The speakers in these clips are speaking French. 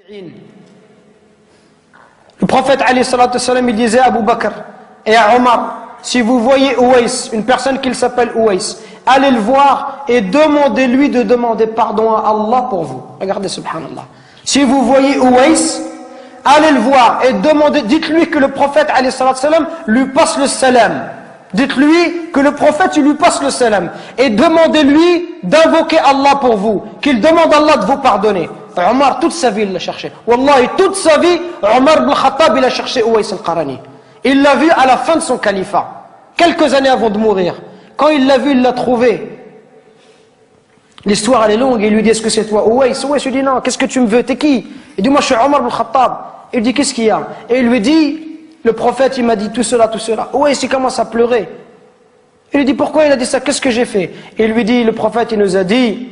Le prophète alayhi salatu wassalam, il disait à Abu Bakr et à Omar, si vous voyez Ouais, une personne qui s'appelle Ouais, allez le voir et demandez-lui de demander pardon à Allah pour vous. Regardez, subhanallah. Si vous voyez Ouais, allez le voir et demandez, dites-lui que le prophète alayhi salatu wassalam lui passe le salam. Dites-lui que le prophète lui passe le salam et demandez-lui d'invoquer Allah pour vous, qu'il demande à Allah de vous pardonner. Omar, toute sa vie, il l'a cherché. Wallahi, toute sa vie, Omar ibn Khattab, il a cherché Ouais al-Qarani. Il l'a vu à la fin de son califat, quelques années avant de mourir. Quand il l'a vu, il l'a trouvé. L'histoire, elle est longue. Il lui dit, est-ce que c'est toi, Ouais? Ouais lui dit, non, qu'est-ce que tu me veux? T'es qui? Il dit, moi, je suis Omar ibn Khattab. Il dit, qu'est-ce qu'il y a? Et il lui dit, le prophète, il m'a dit tout cela, tout cela. Ouais, il commence à pleurer. Il lui dit, pourquoi il a dit ça? Qu'est-ce que j'ai fait? Et il lui dit, le prophète, il nous a dit,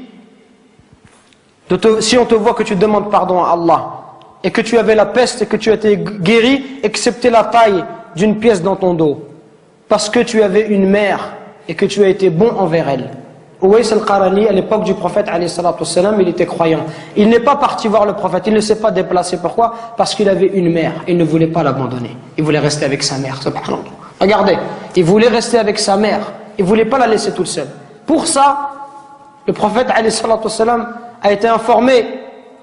si on te voit que tu demandes pardon à Allah, et que tu avais la peste et que tu as été guéri, excepté la taille d'une pièce dans ton dos, parce que tu avais une mère et que tu as été bon envers elle. Ouais al-Qarani, à l'époque du prophète, alayhi salatu wassalam, il était croyant. Il n'est pas parti voir le prophète, il ne s'est pas déplacé. Pourquoi? Parce qu'il avait une mère, il ne voulait pas l'abandonner. Il voulait rester avec sa mère, subhanallah. Regardez, il voulait rester avec sa mère, il ne voulait pas la laisser toute seule. Pour ça, le prophète, alayhi salatu wassalam, a été informé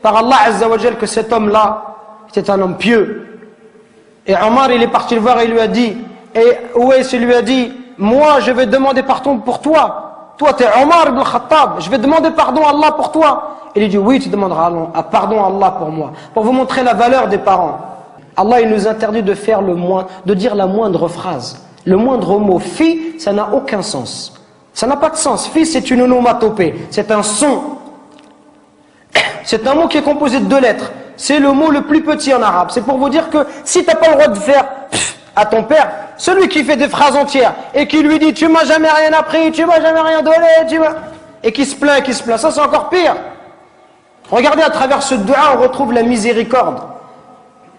par Allah Azza wa Jal que cet homme-là était un homme pieux. Et Omar, il est parti le voir et il lui a dit, et Ouais, il lui a dit, moi, je vais demander pardon pour toi. Toi, tu es Omar ibn Khattab, je vais demander pardon à Allah pour toi. Il lui dit, oui, tu demanderas pardon à Allah pour moi. Pour vous montrer la valeur des parents. Allah, il nous interdit de faire de dire la moindre phrase. Le moindre mot. Fi, ça n'a aucun sens. Ça n'a pas de sens. Fi, c'est une onomatopée. C'est un son. C'est un mot qui est composé de 2 lettres. C'est le mot le plus petit en arabe. C'est pour vous dire que si tu n'as pas le droit de faire à ton père, celui qui fait des phrases entières et qui lui dit tu m'as jamais rien appris, tu m'as jamais rien donné, et qui se plaint, ça c'est encore pire. Regardez, à travers ce dua, on retrouve la miséricorde.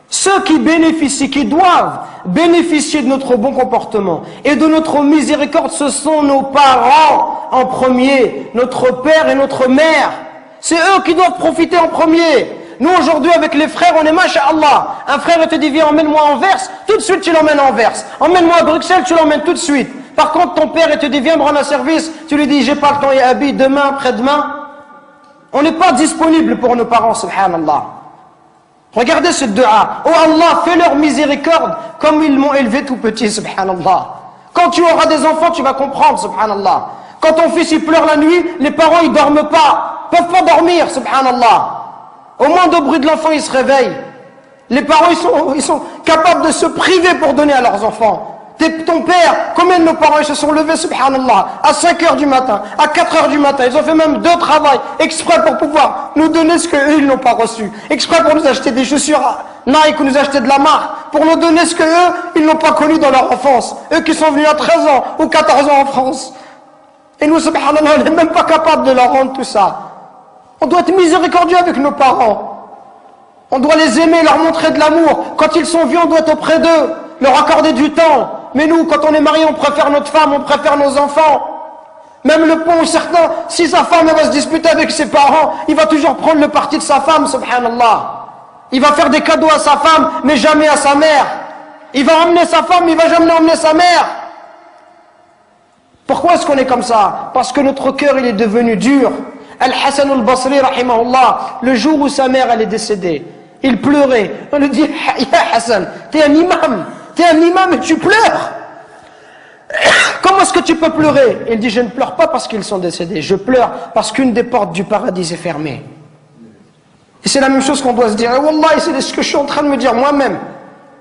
Ceux qui bénéficient, qui doivent bénéficier de notre bon comportement et de notre miséricorde, ce sont nos parents en premier, notre père et notre mère. C'est eux qui doivent profiter en premier. Nous aujourd'hui avec les frères, on est masha'Allah. Un frère te dit viens, emmène-moi en Verse, tout de suite tu l'emmènes en Verse. Emmène-moi à Bruxelles, tu l'emmènes tout de suite. Par contre ton père te dit viens me rendre un service, tu lui dis j'ai pas le temps, ya abi, demain, après-demain. On n'est pas disponible pour nos parents, subhanallah. Regardez ce dua. Oh Allah, fais leur miséricorde comme ils m'ont élevé tout petit, subhanallah. Quand tu auras des enfants, tu vas comprendre, subhanallah. Quand ton fils il pleure la nuit, les parents ils dorment pas, peuvent pas dormir, subhanallah. Au moindre bruit de l'enfant, ils se réveillent. Les parents ils sont capables de se priver pour donner à leurs enfants. Ton père, combien de nos parents ils se sont levés, subhanallah, à 5h du matin, à 4h du matin, ils ont fait même 2 travails, exprès pour pouvoir nous donner ce qu'eux ils n'ont pas reçu, exprès pour nous acheter des chaussures Nike ou nous acheter de la marque, pour nous donner ce qu'eux ils n'ont pas connu dans leur enfance, eux qui sont venus à 13 ans ou 14 ans en France. Et nous, subhanallah, on n'est même pas capable de leur rendre tout ça. On doit être miséricordieux avec nos parents. On doit les aimer, leur montrer de l'amour. Quand ils sont vieux, on doit être auprès d'eux, leur accorder du temps. Mais nous, quand on est marié, on préfère notre femme, on préfère nos enfants. Même le pauvre, certain, si sa femme elle va se disputer avec ses parents, il va toujours prendre le parti de sa femme, subhanallah. Il va faire des cadeaux à sa femme, mais jamais à sa mère. Il va emmener sa femme, il va jamais emmener sa mère. Pourquoi est-ce qu'on est comme ça? Parce que notre cœur, il est devenu dur. Al-Hassan al-Basri, rahimahullah, le jour où sa mère, elle est décédée, il pleurait. On lui dit, ya Hassan, t'es un imam et tu pleures. Comment est-ce que tu peux pleurer? Il dit, je ne pleure pas parce qu'ils sont décédés, je pleure parce qu'une des portes du paradis est fermée. Et c'est la même chose qu'on doit se dire. Et Wallah, c'est ce que je suis en train de me dire moi-même.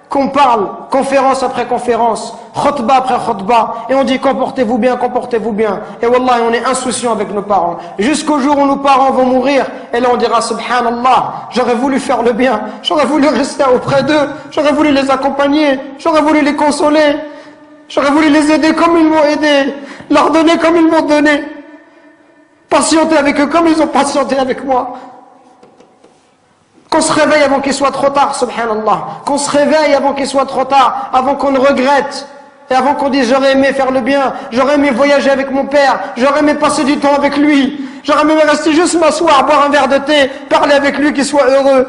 Qu'on parle, conférence après conférence, khutbah après khutbah, et on dit comportez-vous bien, comportez-vous bien. Et wallah, on est insouciant avec nos parents. Jusqu'au jour où nos parents vont mourir, et là on dira subhanallah, j'aurais voulu faire le bien, j'aurais voulu rester auprès d'eux, j'aurais voulu les accompagner, j'aurais voulu les consoler, j'aurais voulu les aider comme ils m'ont aidé, leur donner comme ils m'ont donné, patienter avec eux comme ils ont patienté avec moi. Qu'on se réveille avant qu'il soit trop tard, subhanallah. Qu'on se réveille avant qu'il soit trop tard, avant qu'on ne regrette. Et avant qu'on dise j'aurais aimé faire le bien, j'aurais aimé voyager avec mon père, j'aurais aimé passer du temps avec lui, j'aurais aimé rester juste m'asseoir, boire un verre de thé, parler avec lui, qu'il soit heureux.